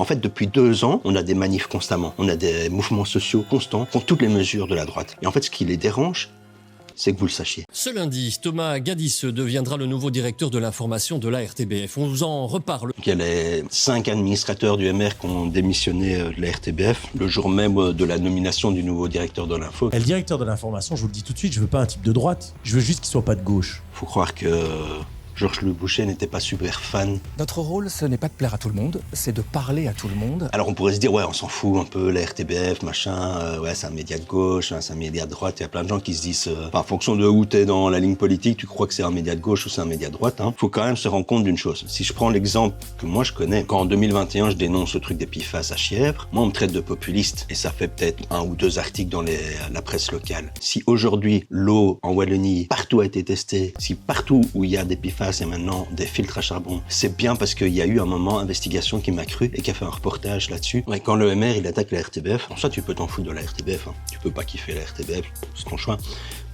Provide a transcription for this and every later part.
En fait, depuis 2 ans, on a des manifs constamment, on a des mouvements sociaux constants contre toutes les mesures de la droite. Et en fait, ce qui les dérange, c'est que vous le sachiez. Ce lundi, Thomas Gadisseux deviendra le nouveau directeur de l'information de la RTBF. On vous en reparle. Il y a les 5 administrateurs du MR qui ont démissionné de la RTBF le jour même de la nomination du nouveau directeur de l'info. Et le directeur de l'information, je vous le dis tout de suite, je veux pas un type de droite. Je veux juste qu'il soit pas de gauche. Faut croire que Georges-Louis Boucher n'était pas super fan. Notre rôle, ce n'est pas de plaire à tout le monde, c'est de parler à tout le monde. Alors on pourrait se dire, ouais, on s'en fout un peu, la RTBF, machin, ouais, c'est un média de gauche, hein, c'est un média de droite. Il y a plein de gens qui se disent, en fonction de où t'es dans la ligne politique, tu crois que c'est un média de gauche ou c'est un média de droite. Hein. Faut quand même se rendre compte d'une chose. Si je prends l'exemple que moi je connais, quand en 2021 je dénonce le truc des PFAS à Chièvres, moi on me traite de populiste et ça fait peut-être 1 ou 2 articles dans la presse locale. Si aujourd'hui l'eau en Wallonie partout a été testée, si partout où il y a des PFAS il y a maintenant des filtres à charbon, c'est bien parce qu'il y a eu un moment investigation qui m'a cru et qui a fait un reportage là-dessus. Ouais, quand le MR il attaque la RTBF, ça tu peux t'en foutre de la RTBF, hein. Tu peux pas kiffer la RTBF, c'est ton choix.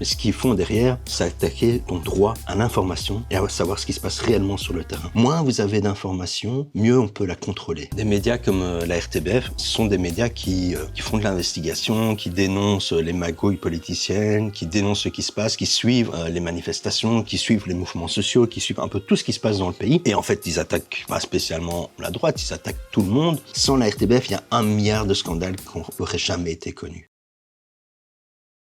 Mais ce qu'ils font derrière, c'est attaquer ton droit à l'information et à savoir ce qui se passe réellement sur le terrain. Moins vous avez d'informations, mieux on peut la contrôler. Des médias comme la RTBF, ce sont des médias qui font de l'investigation, qui dénoncent les magouilles politiciennes, qui dénoncent ce qui se passe, qui suivent les manifestations, qui suivent les mouvements sociaux, qui suivent un peu tout ce qui se passe dans le pays. Et en fait, ils attaquent pas spécialement la droite, ils attaquent tout le monde. Sans la RTBF, il y a 1 milliard de scandales qui n'auraient jamais été connus.